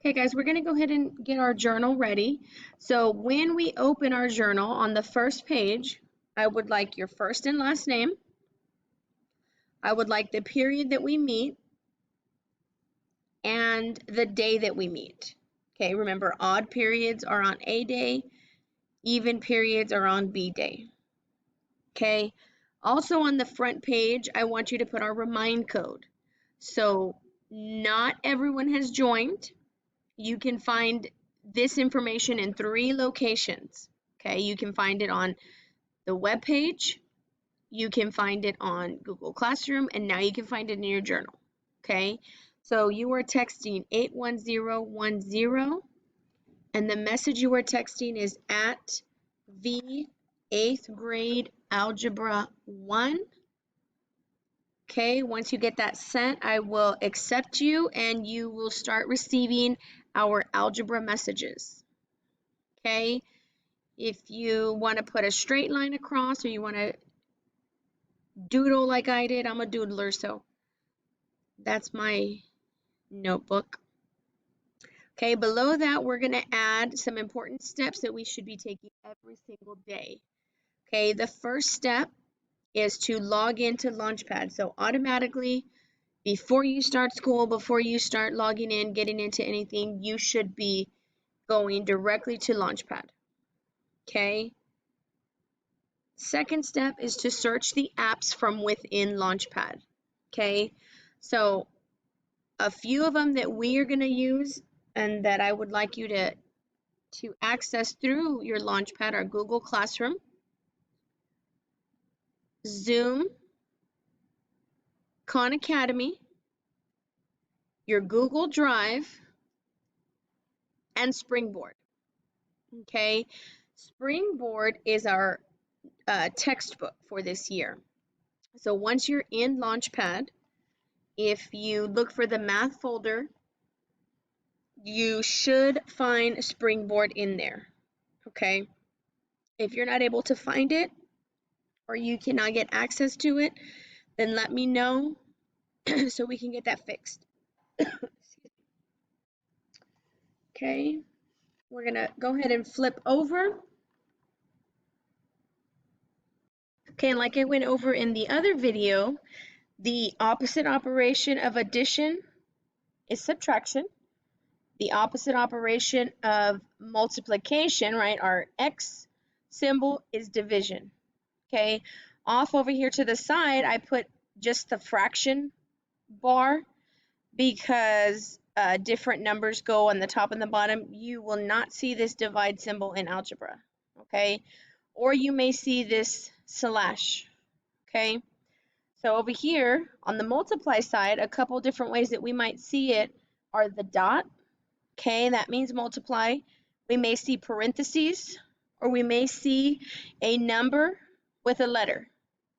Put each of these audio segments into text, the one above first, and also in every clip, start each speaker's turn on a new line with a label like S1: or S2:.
S1: Okay, guys, we're going to go ahead and get our journal ready. So when we open our journal on the first page, I would like your first and last name. I would like the period that we meet and the day that we meet. Okay, remember odd periods are on A day, even periods are on B day. Okay, also on the front page, I want you to put our remind code. So not everyone has joined. You can find this information in 3 locations. Okay, you can find it on the web page, you can find it on Google Classroom, and now you can find it in your journal. Okay, so you are texting 81010, and the message you are texting is at the 8th grade algebra 1. Okay, once you get that sent, I will accept you and you will start receiving our algebra messages. Okay, if you want to put a straight line across or you want to doodle like I did, I'm a doodler, so that's my notebook. Okay, below that, we're going to add some important steps that we should be taking every single day. Okay, the first step is to log into Launchpad. So automatically, before you start school, before you start logging in, getting into anything, you should be going directly to Launchpad. Okay. Second step is to search the apps from within Launchpad. Okay. So a few of them that we are going to use and that I would like you to access through your Launchpad are Google Classroom, Zoom, Khan Academy, your Google Drive, and Springboard. Okay, Springboard is our textbook for this year. So once you're in Launchpad, if you look for the math folder, you should find Springboard in there. Okay, if you're not able to find it or you cannot get access to it, then let me know so we can get that fixed. Okay, we're gonna go ahead and flip over. Okay, and like I went over in the other video, the opposite operation of addition is subtraction. The opposite operation of multiplication, right, our X symbol, is division. Okay, off over here to the side, I put just the fraction bar because different numbers go on the top and the bottom. You will not see this divide symbol in algebra, okay? Or you may see this slash, okay? So over here on the multiply side, a couple different ways that we might see it are the dot, okay? That means multiply. We may see parentheses, or we may see a number with a letter,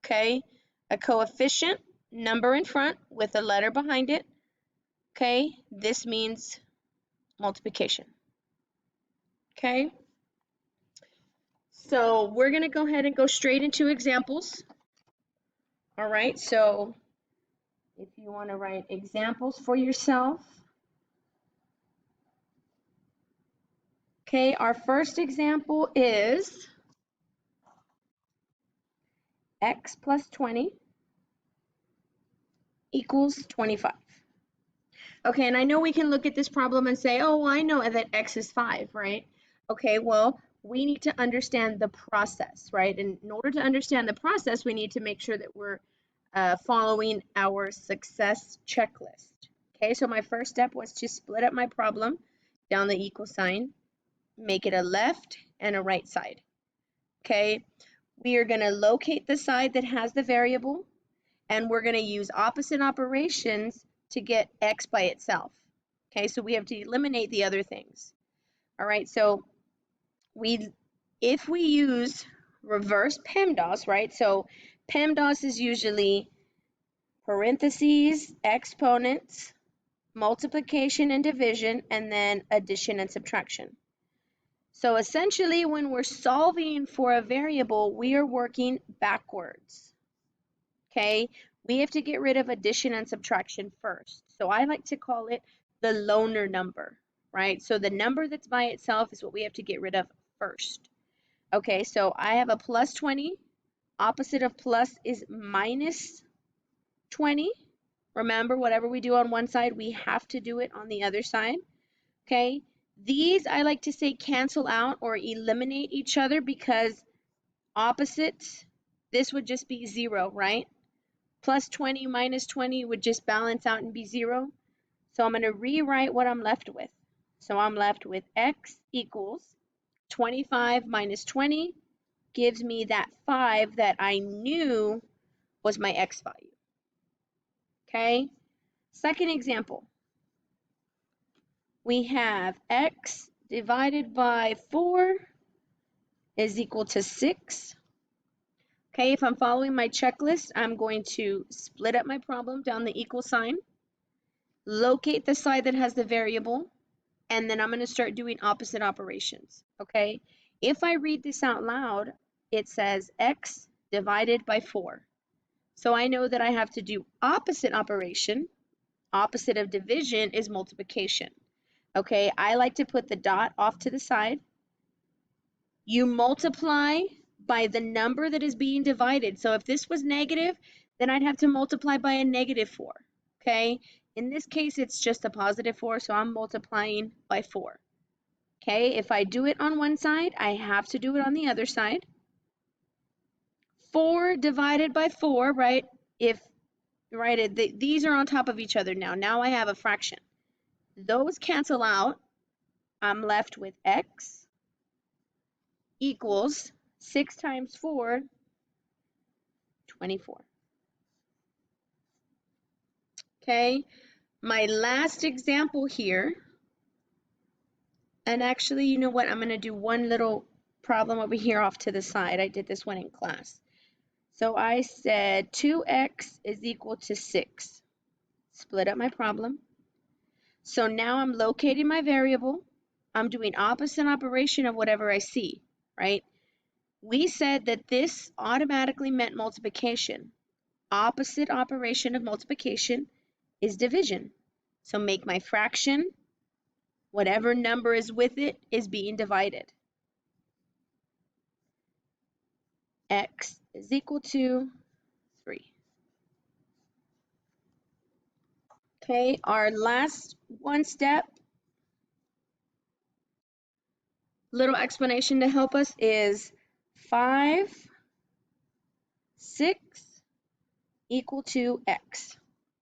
S1: okay? A coefficient, number in front with a letter behind it. Okay, this means multiplication. Okay, so we're going to go ahead and go straight into examples. All right, so if you want to write examples for yourself. Okay, our first example is x plus 20 equals 25. Okay, and I know we can look at this problem and say, oh, I know that x is 5, right? Okay, well, we need to understand the process, right? And in order to understand the process, we need to make sure that we're following our success checklist. Okay, so my first step was to split up my problem down the equal sign, make it a left and a right side. Okay, we are going to locate the side that has the variable, and we're going to use opposite operations to get x by itself. Okay, so we have to eliminate the other things. All right, so if we use reverse PEMDAS, right? So PEMDAS is usually parentheses, exponents, multiplication and division, and then addition and subtraction. So essentially, when we're solving for a variable, we are working backwards. Okay, we have to get rid of addition and subtraction first. So I like to call it the loner number. right? So the number that's by itself is what we have to get rid of first. Okay, so I have a plus 20. Opposite of plus is minus 20. Remember, whatever we do on one side, we have to do it on the other side. Okay, these I like to say cancel out or eliminate each other because opposites, this would just be 0, right? Plus 20 minus 20 would just balance out and be 0. So I'm going to rewrite what I'm left with. So I'm left with x equals 25 minus 20 gives me that 5 that I knew was my x value. Okay, second example. We have x divided by 4 is equal to 6. Okay, if I'm following my checklist, I'm going to split up my problem down the equal sign, locate the side that has the variable, and then I'm going to start doing opposite operations. Okay, if I read this out loud, it says x divided by 4. So I know that I have to do opposite operation. Opposite of division is multiplication. Okay, I like to put the dot off to the side. You multiply by the number that is being divided. So if this was negative, then I'd have to multiply by a negative 4. Okay, in this case, it's just a positive 4, so I'm multiplying by 4. Okay, if I do it on one side, I have to do it on the other side. 4 divided by 4, right? These are on top of each other now. Now I have a fraction. Those cancel out. I'm left with x equals 6 times 4, 24. Okay, my last example here, and actually, you know what? I'm going to do one little problem over here off to the side. I did this one in class. So I said 2x is equal to 6. Split up my problem. So now I'm locating my variable. I'm doing opposite operation of whatever I see, right? We said that this automatically meant multiplication. Opposite operation of multiplication is division. So make my fraction, whatever number is with it is being divided. X is equal to 3. Okay, our last one step, little explanation to help us is 5, 6 equal to x.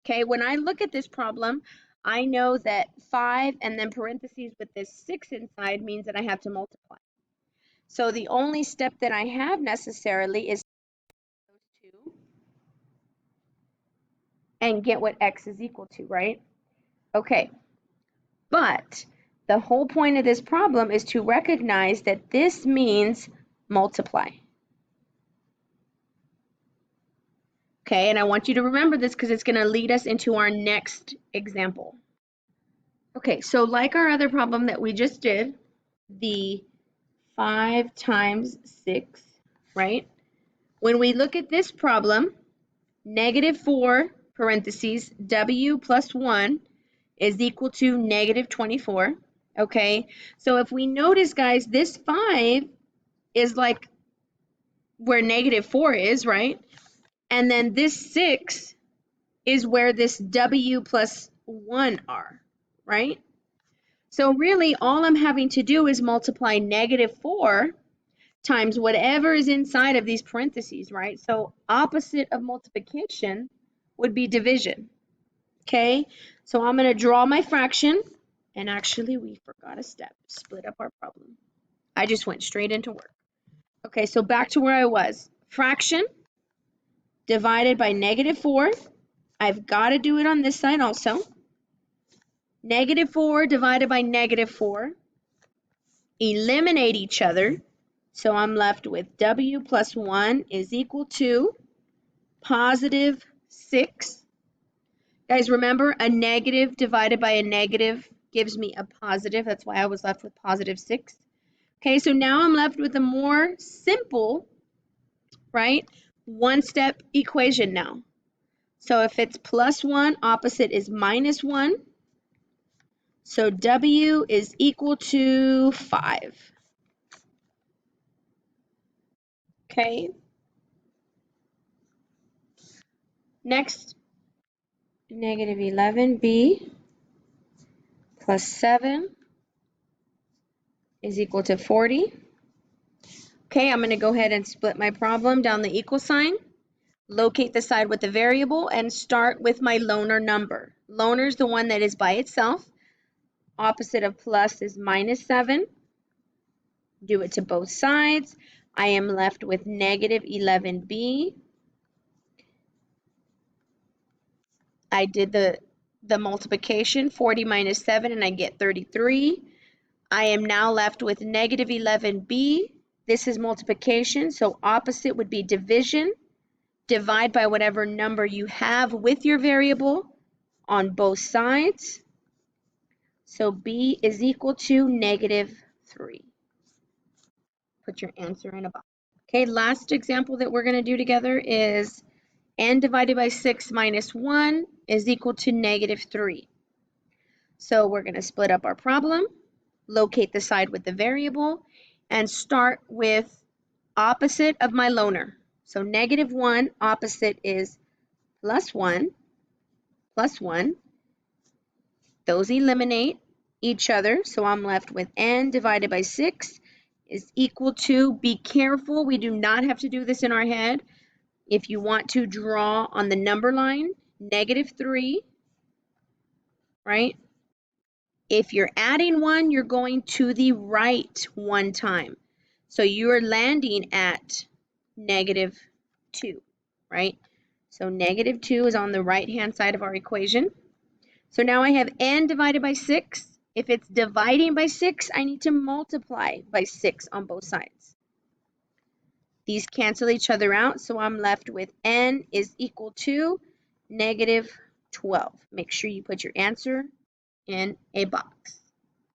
S1: Okay, when I look at this problem, I know that 5 and then parentheses with this 6 inside means that I have to multiply. So the only step that I have necessarily is those two and get what x is equal to, right? Okay, but the whole point of this problem is to recognize that this means multiply. Okay, and I want you to remember this because it's going to lead us into our next example. Okay, so like our other problem that we just did, the 5 times 6, right? When we look at this problem, negative 4, parentheses, w plus 1 is equal to negative 24. Okay, so if we notice, guys, this 5 is like where negative 4 is, right? And then this 6 is where this w plus 1 are, right? So really, all I'm having to do is multiply negative 4 times whatever is inside of these parentheses, right? So opposite of multiplication would be division, okay? So I'm going to draw my fraction, and actually we forgot a step, split up our problem. I just went straight into work. Okay, so back to where I was. Fraction divided by negative 4. I've got to do it on this side also. Negative 4 divided by negative 4. Eliminate each other. So I'm left with w plus 1 is equal to positive 6. Guys, remember, a negative divided by a negative gives me a positive. That's why I was left with positive 6. Okay, so now I'm left with a more simple, right, one-step equation now. So if it's plus 1, opposite is minus 1. So W is equal to 5. Okay. Next, negative 11B plus 7 is equal to 40. Okay, I'm going to go ahead and split my problem down the equal sign. Locate the side with the variable and start with my loner number. Loner is the one that is by itself. Opposite of plus is minus 7. Do it to both sides. I am left with negative 11B. I did the multiplication, 40 minus 7, and I get 33. I am now left with negative 11B. This is multiplication, so opposite would be division. Divide by whatever number you have with your variable on both sides. So B is equal to negative 3. Put your answer in a box. Okay, last example that we're going to do together is n divided by 6 minus 1 is equal to negative 3. So we're going to split up our problem, locate the side with the variable, and start with opposite of my loner. So negative 1 opposite is plus 1, plus 1. Those eliminate each other, so I'm left with n divided by 6 is equal to, be careful, we do not have to do this in our head. If you want to draw on the number line, negative 3, right? If you're adding 1, you're going to the right one time. So you're landing at negative 2, right? So negative 2 is on the right-hand side of our equation. So now I have n divided by 6. If it's dividing by 6, I need to multiply by 6 on both sides. These cancel each other out, so I'm left with n is equal to negative 12. Make sure you put your answer in a box.